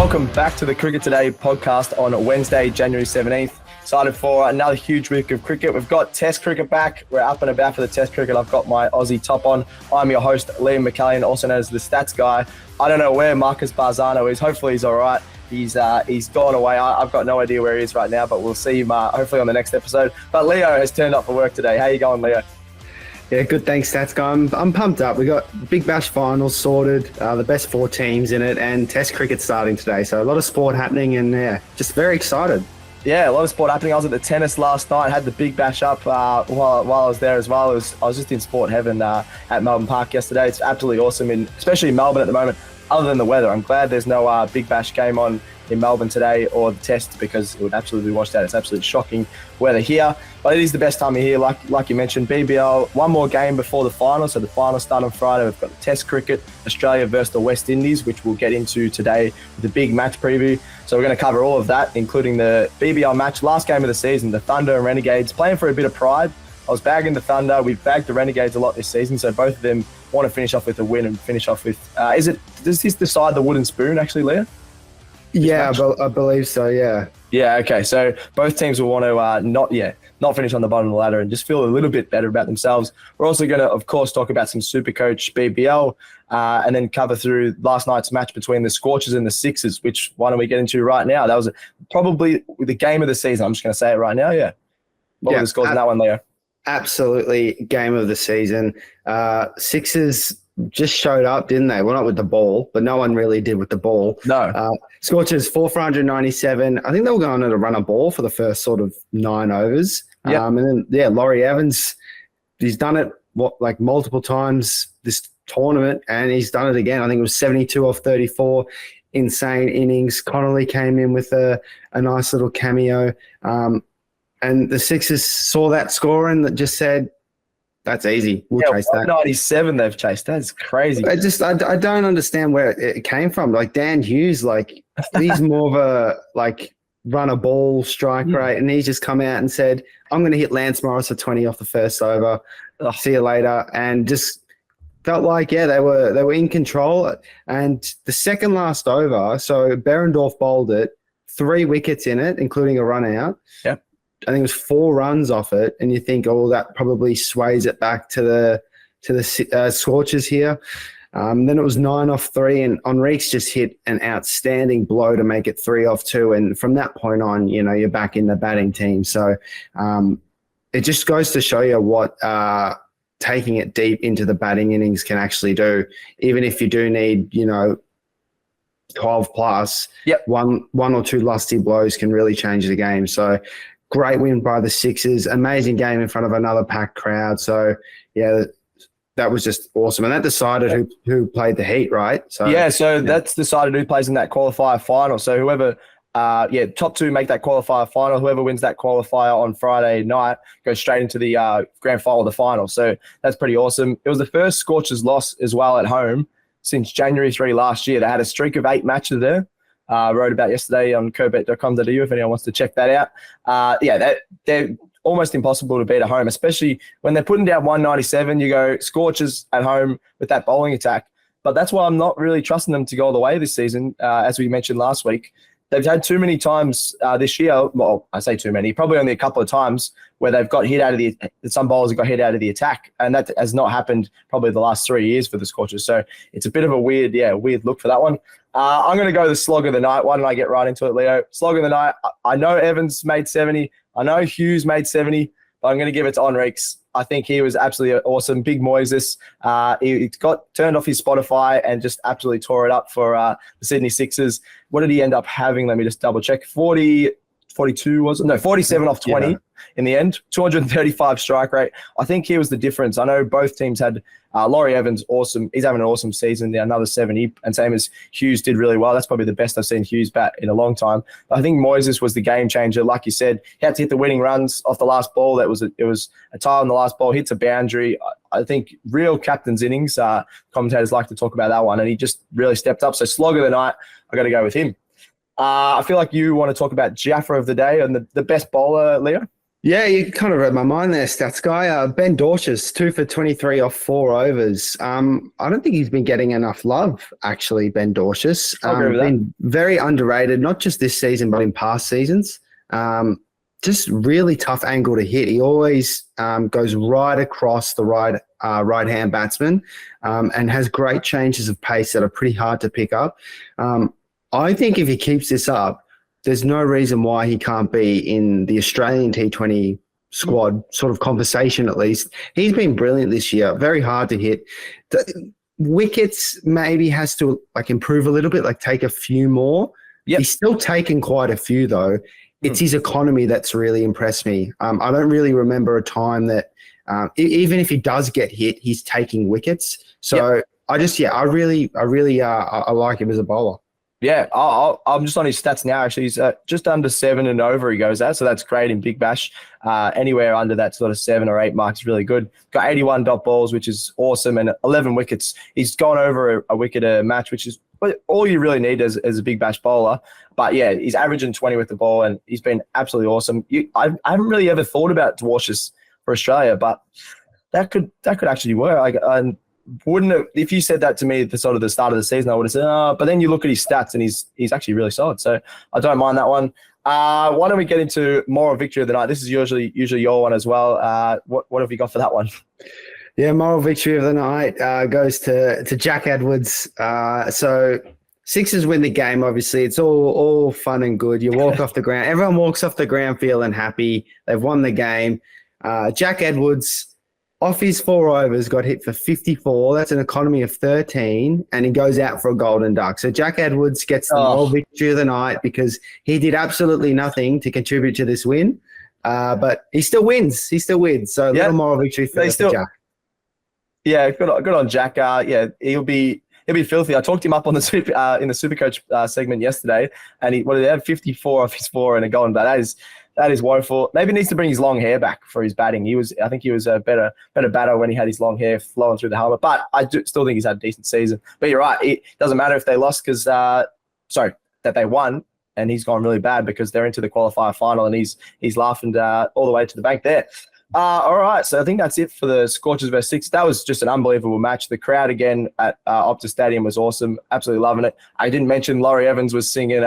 Welcome back to the Cricket Today podcast on Wednesday, January 17th. Excited for another huge week of cricket. We've got Test cricket back. We're up and about for the Test cricket. I've got my Aussie top on. I'm your host, Leo Mullaly, also known as the Stats Guy. I don't know where Marcus Barzano is. Hopefully he's all right. He's gone away. I've got no idea where he is right now, but we'll see him hopefully on the next episode. But Leo has turned up for work today. How you going, Leo? Yeah, good. Thanks, Stats Guy. I'm pumped up. We got Big Bash finals sorted, the best 4 teams in it, and Test cricket starting today. So a lot of sport happening, and just very excited. Yeah, a lot of sport happening. I was at the tennis last night. Had the Big Bash up while I was there as well. I was just in sport heaven at Melbourne Park yesterday. It's absolutely awesome, especially in Melbourne at the moment. Other than the weather, I'm glad there's no Big Bash game on in Melbourne today or the Test, because it would absolutely be washed out. It's absolutely shocking weather here, but it is the best time of year. Like you mentioned, BBL, one more game before the final. So the final start on Friday. We've got the Test cricket, Australia versus the West Indies, which we'll get into today with the big match preview. So we're going to cover all of that, including the BBL match, last game of the season, the Thunder and Renegades playing for a bit of pride. I was bagging the Thunder. We've bagged the Renegades a lot this season, so both of them want to finish off with a win and finish off with. Does this decide the wooden spoon actually, Leah? Yeah, I believe so. Yeah. Yeah. Okay. So both teams will want to not finish on the bottom of the ladder and just feel a little bit better about themselves. We're also going to, of course, talk about some SuperCoach BBL and then cover through last night's match between the Scorchers and the Sixers. Which one are we getting to right now? That was probably the game of the season. I'm just going to say it right now. Yeah. What were the scores in that one, Leo? Absolutely, game of the season. Sixers just showed up, didn't they? Well, not with the ball, but no one really did with the ball. No. Scorchers 4 for 197. I think they were going on to run a ball for the first sort of 9 overs. Yep. And then, Laurie Evans, he's done it multiple times this tournament, and he's done it again. I think it was 72 off 34. Insane innings. Connolly came in with a nice little cameo. And the Sixers saw that score and just said, that's easy. We'll chase that. 97 they've chased. That's crazy. I don't understand where it came from. Like Dan Hughes, he's more of a run a ball strike rate, and he's just come out and said, I'm going to hit Lance Morris for 20 off the first over. See you later. And just felt like, they were in control. And the second last over, so Behrendorff bowled it, 3 wickets in it, including a run out. Yep. I think it was 4 runs off it, and you think, that probably sways it back to the Scorchers here. Then it was 9 off 3, and Henriques just hit an outstanding blow to make it 3 off 2. And from that point on, you're back in the batting team. So it just goes to show you what taking it deep into the batting innings can actually do. Even if you do need, 12 plus, one or two lusty blows can really change the game. So great win by the Sixers. Amazing game in front of another packed crowd. So, that was just awesome. And that decided who played the Heat, right? So that's decided who plays in that qualifier final. So whoever, top 2 make that qualifier final. Whoever wins that qualifier on Friday night goes straight into the grand final, the final. So that's pretty awesome. It was the first Scorchers loss as well at home since January 3 last year. They had a streak of 8 matches there. Wrote about yesterday on cobet.com.au if anyone wants to check that out. They're almost impossible to beat at home, especially when they're putting down 197. You go Scorchers at home with that bowling attack. But that's why I'm not really trusting them to go all the way this season, as we mentioned last week. They've had too many times this year. Well, I say too many, probably only a couple of times where they've got hit out of some bowlers have got hit out of the attack. And that has not happened probably the last 3 years for the Scorchers. So it's a bit of a weird look for that one. I'm going to go the slog of the night. Why don't I get right into it, Leo? Slog of the night. I know Evans made 70. I know Hughes made 70, but I'm going to give it to Henriques. I think he was absolutely awesome. Big Moises. He got turned off his Spotify and just absolutely tore it up for the Sydney Sixers. What did he end up having? Let me just double check. 42 was it? No, 47 off 20 in the end. 235 strike rate. I think he was the difference. I know both teams had Laurie Evans, awesome. He's having an awesome season. Another 70, and same as Hughes did really well. That's probably the best I've seen Hughes bat in a long time. But I think Moises was the game changer. Like you said, he had to hit the winning runs off the last ball. It was a tie on the last ball, hits a boundary. I think real captain's innings. Commentators like to talk about that one, and he just really stepped up. So slog of the night, I got to go with him. I feel like you want to talk about Jaffa of the day and the best bowler, Leo. Yeah, you kind of read my mind there, stats guy. Ben Dortjes, 2 for 23 off 4 overs. I don't think he's been getting enough love, actually, Ben Dortjes. I'll agree with that. Been very underrated, not just this season, but in past seasons. Just really tough angle to hit. He always goes right across the right-hand batsman and has great changes of pace that are pretty hard to pick up. I think if he keeps this up, there's no reason why he can't be in the Australian T20 squad sort of conversation at least. He's been brilliant this year, very hard to hit. The wickets maybe has to improve a little bit, take a few more. Yep. He's still taken quite a few though. It's his economy that's really impressed me. I don't really remember a time that even if he does get hit, he's taking wickets. So yep. I really like him as a bowler. Yeah, I'm just on his stats now. Actually, he's just under 7 and over. He goes at, so that's great in Big Bash. Anywhere under that sort of 7 or 8 mark is really good. Got 81 dot balls, which is awesome, and 11 wickets. He's gone over a wicket a match, which is all you really need as a Big Bash bowler. But yeah, he's averaging 20 with the ball, and he's been absolutely awesome. I haven't really ever thought about Dwarshus for Australia, but that could actually work. Wouldn't have, if you said that to me at the sort of the start of the season, I would have said, oh, but then you look at his stats and he's actually really solid. So I don't mind that one. Why don't we get into moral victory of the night? This is usually your one as well. What have you got for that one? Yeah, moral victory of the night goes to Jack Edwards. So Sixers win the game, obviously. It's all fun and good. You walk off the ground. Everyone walks off the ground feeling happy. They've won the game. Jack Edwards, off his 4 overs, got hit for 54. That's an economy of 13, and he goes out for a golden duck. So Jack Edwards gets the moral victory of the night because he did absolutely nothing to contribute to this win, but he still wins. So a little moral victory for Jack. Yeah, good on Jack. Yeah, he'll be filthy. I talked him up on the in the SuperCoach segment yesterday, and he had 54 off his 4 and a golden duck. That is woeful. Maybe he needs to bring his long hair back for his batting. I think he was a better batter when he had his long hair flowing through the helmet. But I still think he's had a decent season. But you're right. It doesn't matter if they lost that they won, and he's gone really bad because they're into the qualifier final, and he's laughing all the way to the bank there. All right, so I think that's it for the Scorchers vs. Sixers. That was just an unbelievable match. The crowd again at Optus Stadium was awesome. Absolutely loving it. I didn't mention Laurie Evans was singing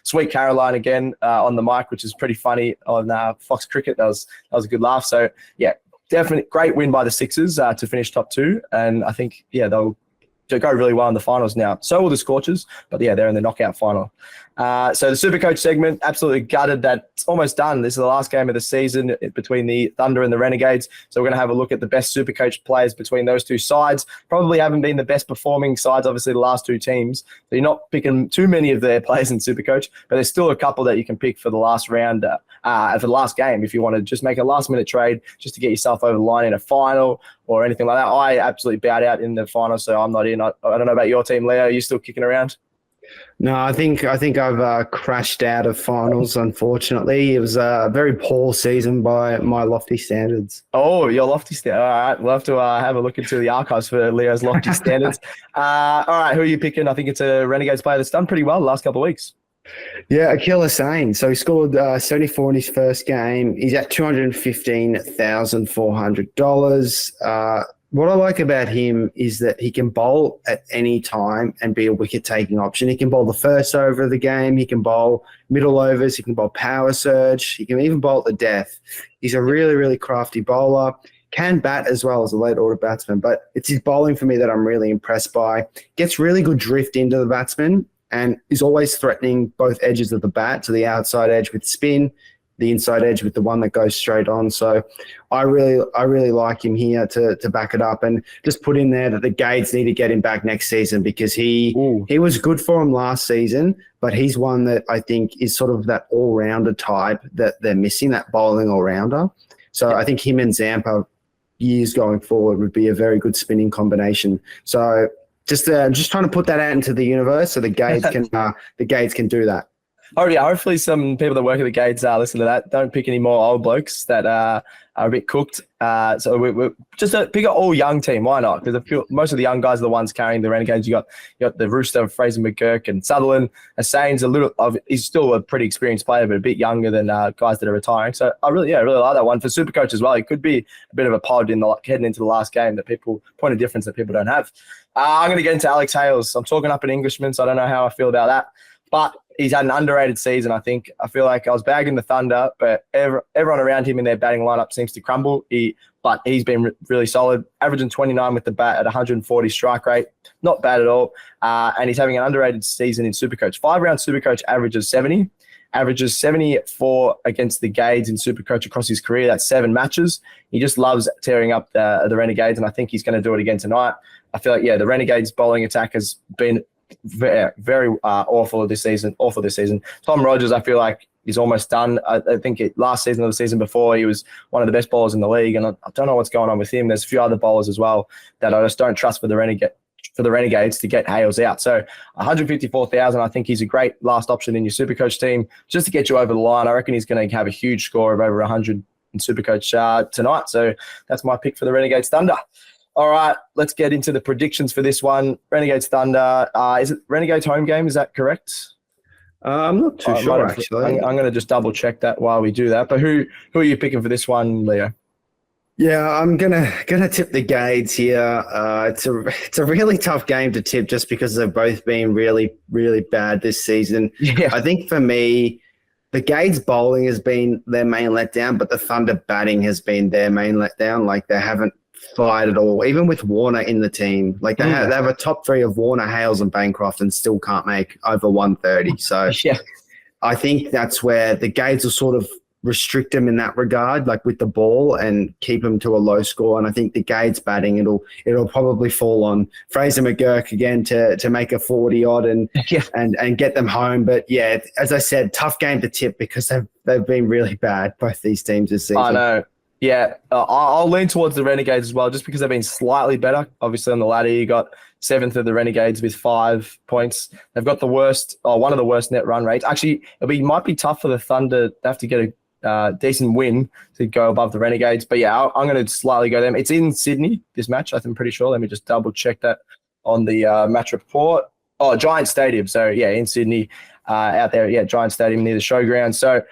Sweet Caroline again on the mic, which is pretty funny on Fox Cricket. That was a good laugh. So, yeah, definitely great win by the Sixers to finish top 2. And I think, they'll go really well in the finals now. So will the Scorchers, but they're in the knockout final. So the SuperCoach segment, absolutely gutted that it's almost done. This is the last game of the season between the Thunder and the Renegades. So we're going to have a look at the best SuperCoach players between those two sides. Probably haven't been the best performing sides, obviously, the last 2 teams. So you're not picking too many of their players in SuperCoach, but there's still a couple that you can pick for the last round, for the last game, if you want to just make a last-minute trade just to get yourself over the line in a final or anything like that. I absolutely bowed out in the final, so I'm not in. I don't know about your team, Leo. Are you still kicking around? No, I think I've crashed out of finals, unfortunately. It was a very poor season by my lofty standards. Oh, your lofty standards. All right, we'll have to have a look into the archives for Leo's lofty standards. All right, who are you picking? I think it's a Renegades player that's done pretty well the last couple of weeks. Yeah, Akil Hussain. So he scored 74 in his first game. He's at $215,400. What I like about him is that he can bowl at any time and be a wicket-taking option. He can bowl the first over of the game. He can bowl middle overs. He can bowl power surge. He can even bowl at the death. He's a really, really crafty bowler. Can bat as well as a late order batsman, but it's his bowling for me that I'm really impressed by. Gets really good drift into the batsman and is always threatening both edges of the bat, to the outside edge with spin, the inside edge with the one that goes straight on. So I really like him here to back it up, and just put in there that the Gades need to get him back next season because he was good for him last season, but he's one that I think is sort of that all-rounder type that they're missing, that bowling all-rounder. So I think him and Zampa years going forward would be a very good spinning combination. So just trying to put that out into the universe so the Gades can do that. Oh yeah, hopefully some people that work at the Gades listen to that. Don't pick any more old blokes that are a bit cooked. So we're just pick an all young team. Why not? Because most of the young guys are the ones carrying the Renegades. You got the Rooster, Fraser McGurk, and Sutherland. Hassan's he's still a pretty experienced player, but a bit younger than guys that are retiring. So I really like that one for SuperCoach as well. It could be a bit of a pod heading into the last game point of difference that people don't have. I'm going to get into Alex Hales. I'm talking up an Englishman, so I don't know how I feel about that. But he's had an underrated season, I think. I feel like I was bagging the Thunder, but everyone around him in their batting lineup seems to crumble. But he's been really solid, averaging 29 with the bat at 140 strike rate. Not bad at all. And he's having an underrated season in SuperCoach. 5-round SuperCoach averages 70. Averages 74 against the Gades in SuperCoach across his career. That's 7 matches. He just loves tearing up the Renegades, and I think he's going to do it again tonight. I feel like, the Renegades bowling attack has been very awful this season. Tom Rogers, I feel like, is almost done. I think last season or the season before, he was one of the best bowlers in the league, and I don't know what's going on with him. There's a few other bowlers as well that I just don't trust for the Renegades to get Hales out. So 154,000, I think he's a great last option in your SuperCoach team just to get you over the line. I reckon he's going to have a huge score of over 100 in SuperCoach tonight. So that's my pick for the Renegades Thunder. All right, let's get into the predictions for this one. Renegades Thunder. Is it Renegades home game? Is that correct? I'm not too sure, actually. I'm going to just double check that while we do that. But who are you picking for this one, Leo? Yeah, I'm gonna tip the Gades here. It's a really tough game to tip just because they've both been really, really bad this season. Yeah. I think for me, the Gades bowling has been their main letdown, but the Thunder batting has been their main letdown. Like, they haven't fired at all, even with Warner in the team. Like, they have a top 3 of Warner, Hales, and Bancroft, and still can't make over 130. So yeah, I think that's where the Gades will sort of restrict them in that regard, like with the ball, and keep them to a low score. And I think the Gades batting, it'll probably fall on Fraser McGurk again to make a 40 odd and get them home. But yeah, as I said, tough game to tip because they've been really bad, both these teams this season. I know. Yeah, I'll lean towards the Renegades as well, just because they've been slightly better. Obviously, on the ladder, you got 7th of the Renegades with 5 points. They've got one of the worst net run rates. Actually, might be tough for the Thunder. They have to get a decent win to go above the Renegades. But yeah, I'm going to slightly go them. It's in Sydney, this match, I'm pretty sure. Let me just double check that on the match report. Oh, Giant Stadium. So yeah, in Sydney, out there. Yeah, Giant Stadium near the showground. So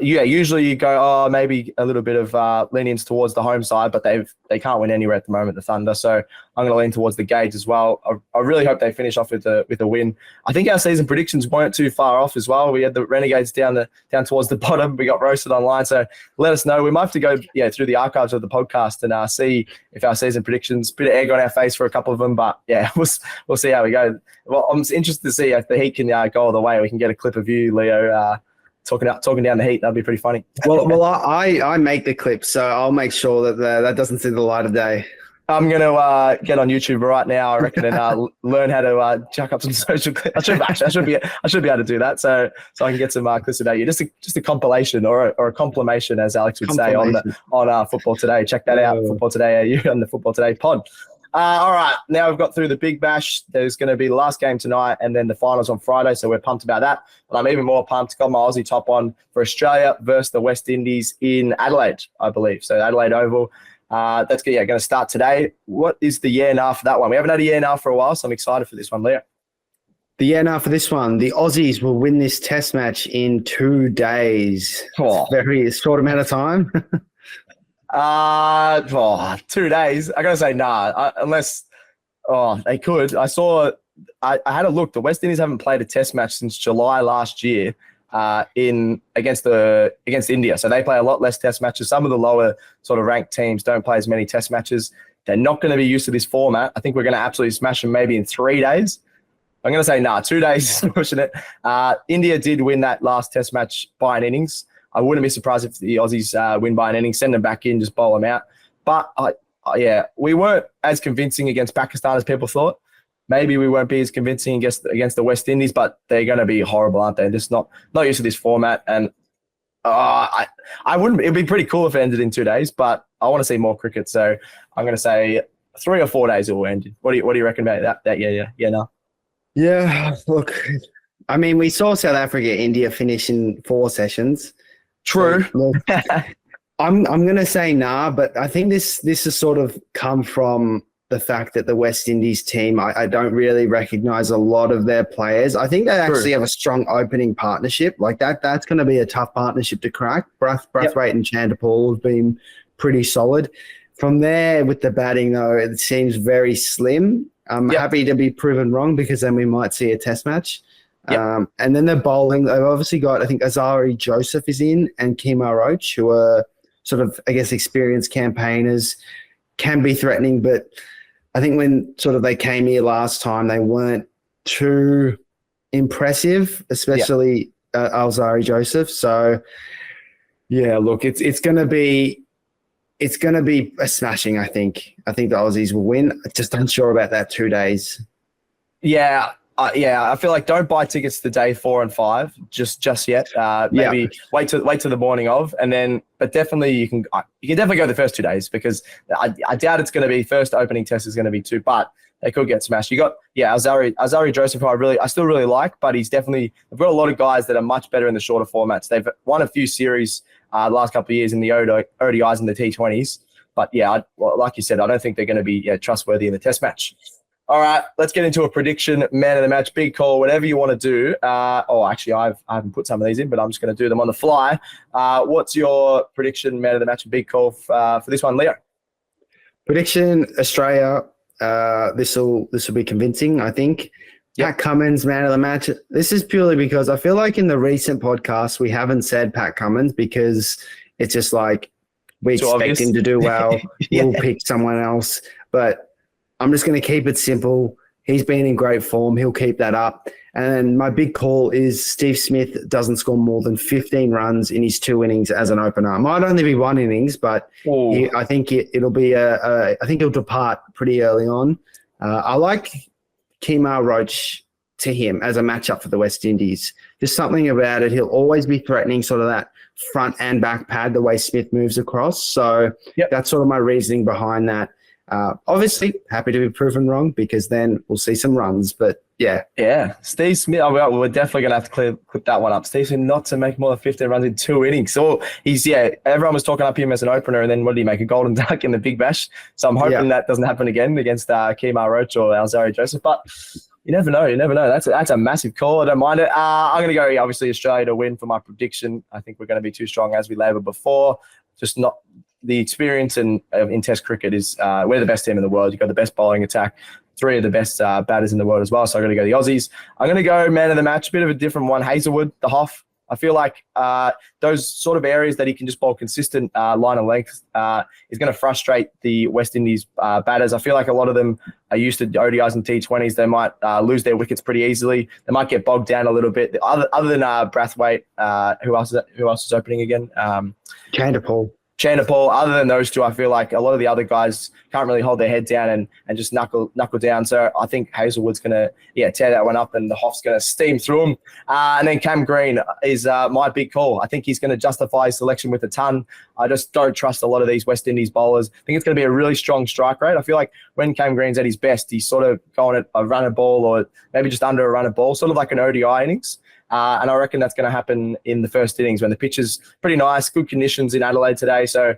usually you go, maybe a little bit of lenience towards the home side, but they can't win anywhere at the moment, the Thunder. So I'm going to lean towards the Gades as well. I really hope they finish off with a win. I think our season predictions weren't too far off as well. We had the Renegades down towards the bottom. We got roasted online. So let us know. We might have to go through the archives of the podcast and see if our season predictions, bit of egg on our face for a couple of them. But yeah, we'll see how we go. Well, I'm interested to see if the Heat can go all the way. We can get a clip of you, Leo, talking down the Heat. That'd be pretty funny. Well, I make the clips, so I'll make sure that doesn't see the light of day. I'm going to get on YouTube right now, I reckon, and learn how to jack up some social clips. I should be able to do that, so I can get some clips about you. Just a compilation or a complimation, as Alex would say on Football Today. Check that out, Football Today. You on the Football Today pod. All right, now we've got through the Big Bash. There's going to be the last game tonight and then the finals on Friday, so we're pumped about that. But I'm even more pumped. Got my Aussie top on for Australia versus the West Indies in Adelaide, I believe. So Adelaide Oval. That's going to start today. What is the yeah now for that one? We haven't had a yeah now for a while, so I'm excited for this one, Leo. The yeah now for this one. The Aussies will win this test match in 2 days. Oh. Very short amount of time. 2 days. I gotta say nah. Unless they could. I had a look. The West Indies haven't played a test match since July last year against India. So they play a lot less test matches. Some of the lower sort of ranked teams don't play as many test matches. They're not going to be used to this format. I think we're going to absolutely smash them maybe in 3 days. I'm going to say 2 days is pushing it. India did win that last test match by an innings. I wouldn't be surprised if the Aussies win by an inning, send them back in, just bowl them out. But, we weren't as convincing against Pakistan as people thought. Maybe we won't be as convincing against the West Indies, but they're going to be horrible, aren't they? They're just not used to this format. And I wouldn't. It'd be pretty cool if it ended in 2 days, but I want to see more cricket. So I'm going to say 3 or 4 days it will end. What do you reckon about that? Yeah, no. Yeah, look, I mean, we saw South Africa, India finish in 4 sessions. True. So, look, I'm going to say nah, but I think this has sort of come from the fact that the West Indies team, I don't really recognise a lot of their players. I think they actually have a strong opening partnership. Like that's going to be a tough partnership to crack. Brathwaite and Chanderpaul have been pretty solid. From there, with the batting, though, it seems very slim. I'm happy to be proven wrong because then we might see a test match. And then the bowling, they've obviously got, I think, Azari Joseph is in and Kemar Roach, who are sort of, I guess, experienced campaigners, can be threatening. But I think when sort of they came here last time, they weren't too impressive, especially Azari Joseph. So, yeah, look, it's going to be a smashing, I think. I think the Aussies will win. Just unsure about that 2 days. Yeah. I feel like don't buy tickets to day 4 and 5 just yet. Maybe wait till the morning of, and then. But definitely you can definitely go the first 2 days because I doubt it's going to be first opening test is going to be 2, but they could get smashed. You got Azari Joseph, who I still really like, but they've got a lot of guys that are much better in the shorter formats. They've won a few series the last couple of years in the ODIs and the T20s, but like you said, I don't think they're going to be trustworthy in the test match. All right, let's get into a prediction, man of the match, big call, whatever you want to do. Actually, I haven't put some of these in, but I'm just going to do them on the fly. What's your prediction, man of the match, and big call for this one, Leo? Prediction, Australia. This will be convincing, I think. Pat Cummins, man of the match. This is purely because I feel like in the recent podcasts we haven't said Pat Cummins because it's just like we expect him to do well. We'll pick someone else, but I'm just going to keep it simple. He's been in great form. He'll keep that up. And my big call is Steve Smith doesn't score more than 15 runs in his 2 innings as an opener. Might only be 1 innings, but I think it'll be I think he'll depart pretty early on. I like Kemar Roach to him as a matchup for the West Indies. Just something about it. He'll always be threatening sort of that front and back pad the way Smith moves across. So that's sort of my reasoning behind that. Obviously, happy to be proven wrong because then we'll see some runs. But Steve Smith. We're definitely gonna have to clip that one up. Steve Smith not to make more than 15 runs in 2 innings. So everyone was talking up him as an opener, and then what did he make? A golden duck in the Big Bash. So I'm hoping that doesn't happen again against Kemar Roach or Azari Joseph. But you never know. That's a massive call. I don't mind it. I'm gonna go obviously Australia to win for my prediction. I think we're gonna be too strong as we laboured before. Just not. The experience in Test cricket is we're the best team in the world. You've got the best bowling attack, 3 of the best batters in the world as well. So I'm going to go the Aussies. I'm going to go man of the match, a bit of a different one, Hazelwood, the Hoff. I feel like those sort of areas that he can just bowl consistent line of length is going to frustrate the West Indies batters. I feel like a lot of them are used to ODIs and T20s. They might lose their wickets pretty easily. They might get bogged down a little bit. Other than Brathwaite, who else is opening again? Chanderpaul, other than those two, I feel like a lot of the other guys can't really hold their head down and just knuckle down. So I think Hazelwood's going to tear that one up and the Hoff's going to steam through him. And then Cam Green is my big call. I think he's going to justify his selection with a ton. I just don't trust a lot of these West Indies bowlers. I think it's going to be a really strong strike rate. I feel like when Cam Green's at his best, he's sort of going at a run of ball or maybe just under a run of ball, sort of like an ODI innings. And I reckon that's going to happen in the first innings when the pitch is pretty nice, good conditions in Adelaide today. So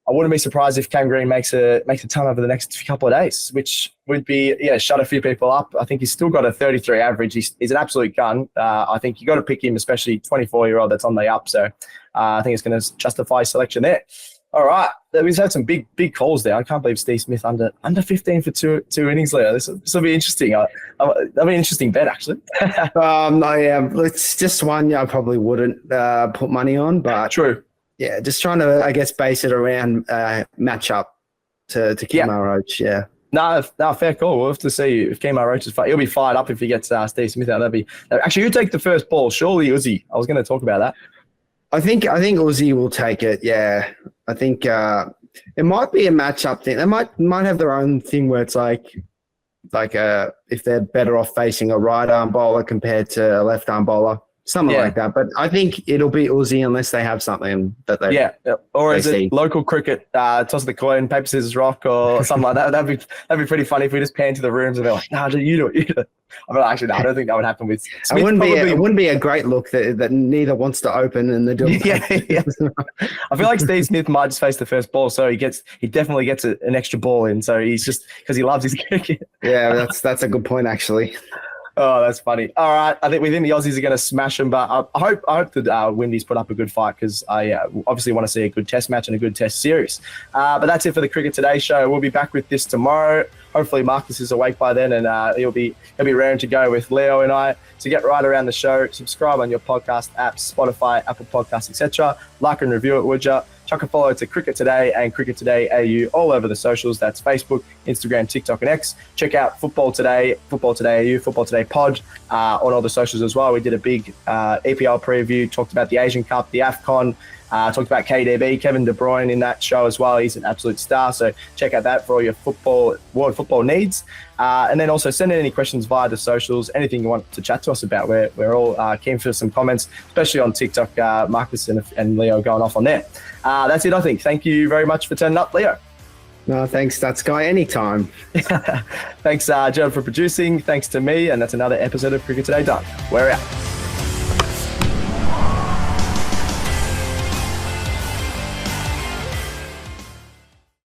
I wouldn't be surprised if Cam Green makes a ton over the next couple of days, which would be, shut a few people up. I think he's still got a 33 average. He's an absolute gun. I think you got to pick him, especially 24-year-old that's on the up. So I think it's going to justify selection there. All right. We've had some big calls there. I can't believe Steve Smith under 15 for two innings later. This will be interesting. That'll be an interesting bet, actually. It's just one I probably wouldn't put money on. But true. Yeah, just trying to, I guess, base it around matchup to Kemar Roach. Yeah. No, fair call. We'll have to see if Kemar Roach is fired. He'll be fired up if he gets Steve Smith out. Actually, who take the first ball? Surely Uzi. I was going to talk about that. I think Uzi will take it. Yeah, I think it might be a matchup thing. They might have their own thing where it's like if they're better off facing a right arm bowler compared to a left arm bowler, something like that. But I think it'll be Uzi unless they have something that they or is it local cricket? Toss the coin, paper scissors rock, or something like that. That'd be pretty funny if we just pan to the rooms and they're like, "No, you do it." I mean, actually, no, I don't think that would happen with Smith. It wouldn't be a great look that neither wants to open and the door. Yeah. I feel like Steve Smith might just face the first ball, so he definitely gets an extra ball in. So he's just because he loves his cricket. Yeah, that's a good point actually. Oh, that's funny. All right, I think we think the Aussies are going to smash them, but I hope that Windies put up a good fight because I obviously want to see a good Test match and a good Test series. But that's it for the Cricket Today show. We'll be back with this tomorrow. Hopefully Marcus is awake by then, and he'll be raring to go with Leo and I to get right around the show. Subscribe on your podcast apps, Spotify, Apple Podcasts, etc. Like and review it, would ya? Chuck a follow to Cricket Today and Cricket Today AU all over the socials. That's Facebook, Instagram, TikTok, and X. Check out Football Today AU, Football Today Pod on all the socials as well. We did a big EPL preview, talked about the Asian Cup, the AFCON, talked about KDB, Kevin De Bruyne in that show as well. He's an absolute star. So check out that for all your world football needs. And then also send in any questions via the socials, anything you want to chat to us about. We're all keen for some comments, especially on TikTok. Marcus and Leo going off on there. That's it, I think. Thank you very much for turning up, Leo. No, thanks, Stats Guy. Anytime. Thanks, Joe, for producing. Thanks to me. And that's another episode of Cricket Today done. We're out.